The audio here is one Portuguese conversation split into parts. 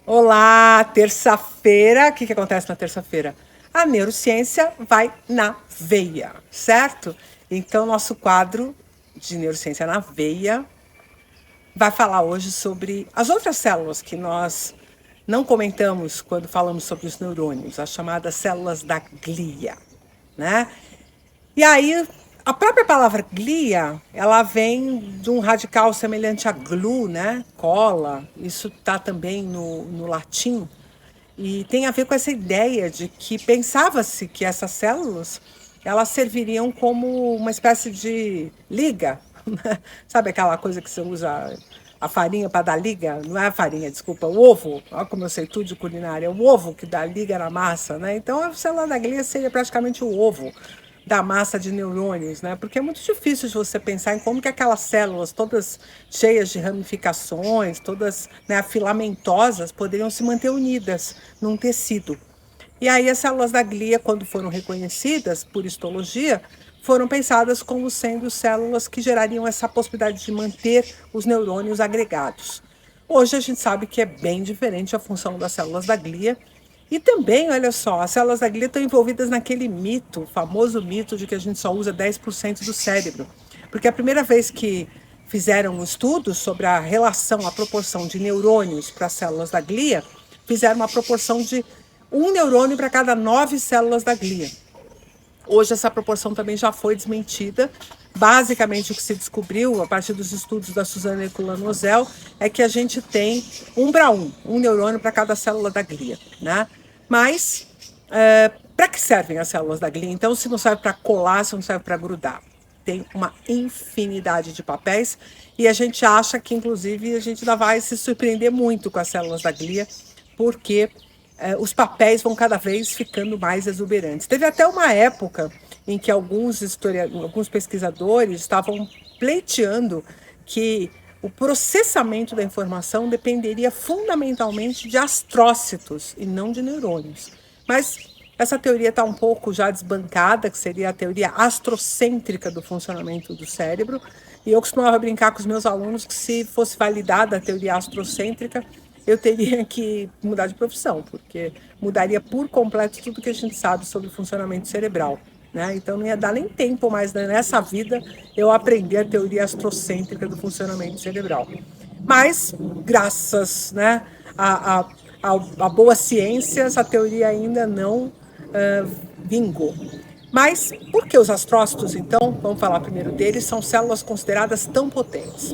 Olá, terça-feira. O que acontece na terça-feira? A neurociência vai na veia, certo? Então, nosso quadro de neurociência na veia vai falar hoje sobre as outras células que nós não comentamos quando falamos sobre os neurônios, as chamadas células da glia, né? E aí, a própria palavra glia, ela vem de um radical semelhante a glue, né? Cola. Isso está também no latim. E tem a ver com essa ideia de que pensava-se que essas células elas serviriam como uma espécie de liga, né? Sabe aquela coisa que você usa a farinha para dar liga? Não é a farinha, desculpa, o ovo. Olha como eu sei tudo de culinária, é o ovo que dá liga na massa, né? Então a célula da glia seria praticamente o ovo da massa de neurônios, né? Porque é muito difícil de você pensar em como que aquelas células todas cheias de ramificações, todas, né, filamentosas, poderiam se manter unidas num tecido. E aí as células da glia, quando foram reconhecidas por histologia, foram pensadas como sendo células que gerariam essa possibilidade de manter os neurônios agregados. Hoje a gente sabe que é bem diferente a função das células da glia. E também, olha só, as células da glia estão envolvidas naquele mito, o famoso mito de que a gente só usa 10% do cérebro. Porque a primeira vez que fizeram um estudo sobre a relação, a proporção de neurônios para as células da glia, fizeram uma proporção de um neurônio para cada 9 células da glia. Hoje essa proporção também já foi desmentida. Basicamente o que se descobriu a partir dos estudos da Suzanne Herculano-Ozel é que a gente tem um para um neurônio para cada célula da glia, né? Mas para que servem as células da glia? Então, se não serve para colar, se não serve para grudar, tem uma infinidade de papéis e a gente acha que, inclusive, a gente ainda vai se surpreender muito com as células da glia, porque os papéis vão cada vez ficando mais exuberantes. Teve até uma época em que alguns pesquisadores estavam pleiteando que o processamento da informação dependeria fundamentalmente de astrócitos e não de neurônios. Mas essa teoria está um pouco já desbancada, que seria a teoria astrocêntrica do funcionamento do cérebro. E eu costumava brincar com os meus alunos que, se fosse validada a teoria astrocêntrica, eu teria que mudar de profissão, porque mudaria por completo tudo que a gente sabe sobre o funcionamento cerebral, né? Então não ia dar nem tempo mais, né, nessa vida eu aprender a teoria astrocêntrica do funcionamento cerebral. Mas, graças, né, a boa ciência, essa teoria ainda não vingou. Mas por que os astrócitos, então, vamos falar primeiro deles, são células consideradas tão potentes?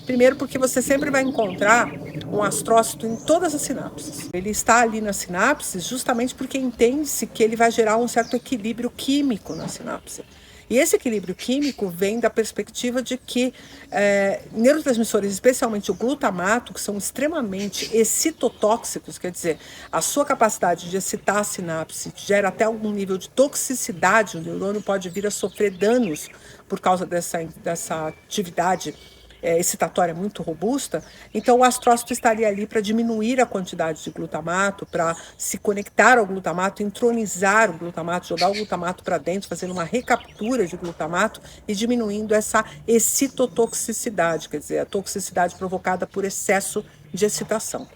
Primeiro, porque você sempre vai encontrar um astrócito em todas as sinapses. Ele está ali nas sinapses justamente porque entende-se que ele vai gerar um certo equilíbrio químico na sinapse. E esse equilíbrio químico vem da perspectiva de que neurotransmissores, especialmente o glutamato, que são extremamente excitotóxicos, quer dizer, a sua capacidade de excitar a sinapse gera até algum nível de toxicidade, o neurônio pode vir a sofrer danos por causa dessa atividade excitatória muito robusta, então o astrócito estaria ali para diminuir a quantidade de glutamato, para se conectar ao glutamato, entronizar o glutamato, jogar o glutamato para dentro, fazendo uma recaptura de glutamato e diminuindo essa excitotoxicidade, quer dizer, a toxicidade provocada por excesso de excitação.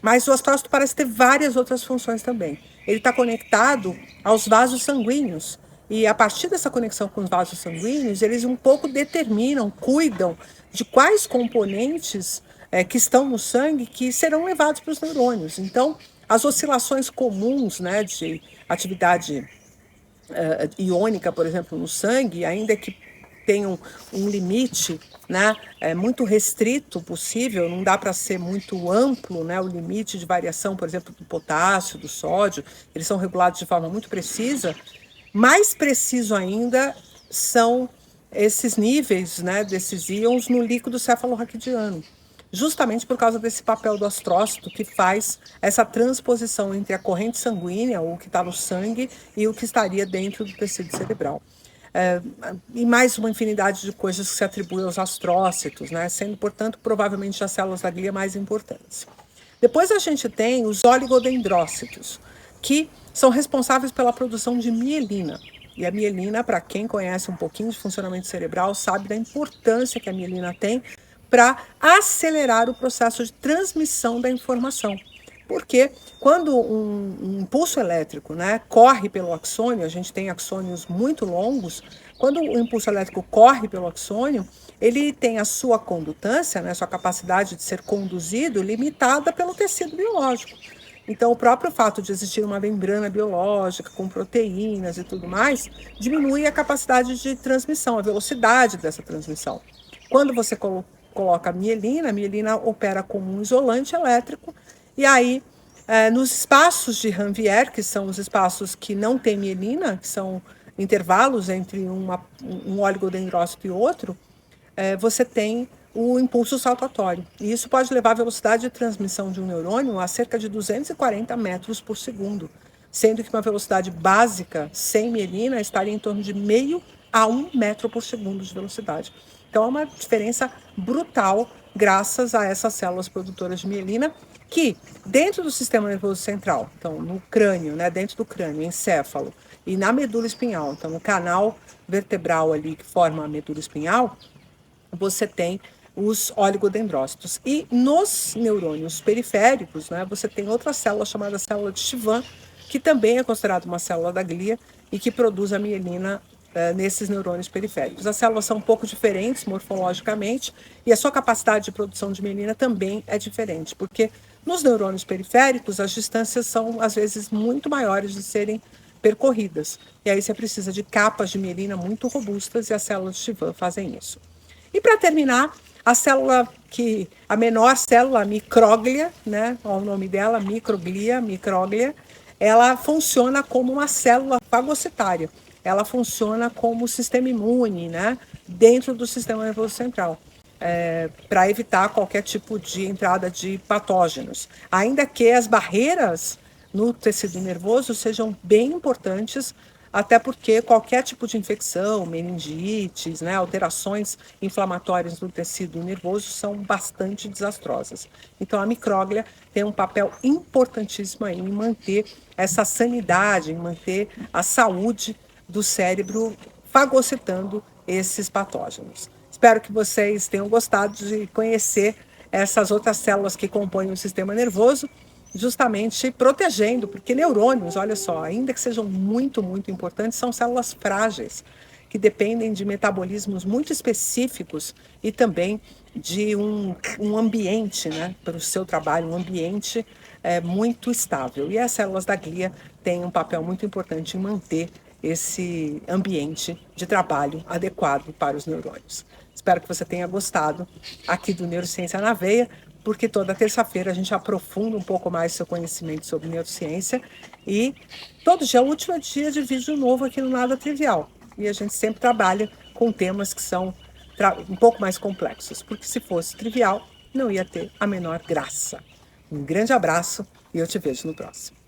Mas o astrócito parece ter várias outras funções também. Ele está conectado aos vasos sanguíneos. E a partir dessa conexão com os vasos sanguíneos, eles um pouco determinam, cuidam de quais componentes que estão no sangue que serão levados para os neurônios. Então, as oscilações comuns, né, de atividade iônica, por exemplo, no sangue, ainda que tenha um limite, né, muito restrito possível, não dá para ser muito amplo, né, o limite de variação, por exemplo, do potássio, do sódio, eles são regulados de forma muito precisa. Mais preciso ainda são esses níveis, né, desses íons no líquido cefalorraquidiano, justamente por causa desse papel do astrócito que faz essa transposição entre a corrente sanguínea, o que está no sangue, e o que estaria dentro do tecido cerebral. E mais uma infinidade de coisas que se atribuem aos astrócitos, né, sendo, portanto, provavelmente as células da glia mais importantes. Depois a gente tem os oligodendrócitos, que são responsáveis pela produção de mielina. E a mielina, para quem conhece um pouquinho de funcionamento cerebral, sabe da importância que a mielina tem para acelerar o processo de transmissão da informação. Porque quando um impulso elétrico, né, corre pelo axônio, a gente tem axônios muito longos, quando o impulso elétrico corre pelo axônio, ele tem a sua condutância, né, sua capacidade de ser conduzido, limitada pelo tecido biológico. Então, o próprio fato de existir uma membrana biológica com proteínas e tudo mais, diminui a capacidade de transmissão, a velocidade dessa transmissão. Quando você coloca a mielina opera como um isolante elétrico, e aí, nos espaços de Ranvier, que são os espaços que não tem mielina, que são intervalos entre um oligodendrócito e outro, você tem o impulso saltatório. E isso pode levar a velocidade de transmissão de um neurônio a cerca de 240 metros por segundo, sendo que uma velocidade básica sem mielina estaria em torno de meio a 1 metro por segundo de velocidade. Então é uma diferença brutal graças a essas células produtoras de mielina que, dentro do sistema nervoso central, então no crânio, né, dentro do crânio, encéfalo, e na medula espinhal, então no canal vertebral ali que forma a medula espinhal, você tem os oligodendrócitos. E nos neurônios periféricos, né, você tem outra célula chamada célula de Schwann, que também é considerada uma célula da glia e que produz a mielina nesses neurônios periféricos. As células são um pouco diferentes morfologicamente e a sua capacidade de produção de mielina também é diferente, porque nos neurônios periféricos as distâncias são às vezes muito maiores de serem percorridas. E aí você precisa de capas de mielina muito robustas e as células de Schwann fazem isso. E para terminar, a menor célula, a micróglia, né? Olha o nome dela, micróglia, ela funciona como uma célula fagocitária. Ela funciona como sistema imune, né? Dentro do sistema nervoso central, para evitar qualquer tipo de entrada de patógenos. Ainda que as barreiras no tecido nervoso sejam bem importantes, até porque qualquer tipo de infecção, meningites, né, alterações inflamatórias no tecido nervoso são bastante desastrosas. Então, a micróglia tem um papel importantíssimo aí em manter essa sanidade, em manter a saúde do cérebro fagocitando esses patógenos. Espero que vocês tenham gostado de conhecer essas outras células que compõem o sistema nervoso, justamente protegendo, porque neurônios, olha só, ainda que sejam muito, muito importantes, são células frágeis, que dependem de metabolismos muito específicos e também de um ambiente, né, para o seu trabalho, um ambiente muito estável. E as células da glia têm um papel muito importante em manter esse ambiente de trabalho adequado para os neurônios. Espero que você tenha gostado aqui do Neurociência na Veia, porque toda terça-feira a gente aprofunda um pouco mais seu conhecimento sobre neurociência e todo dia é o último dia de vídeo novo aqui no Nada Trivial. E a gente sempre trabalha com temas que são um pouco mais complexos, porque se fosse trivial, não ia ter a menor graça. Um grande abraço e eu te vejo no próximo.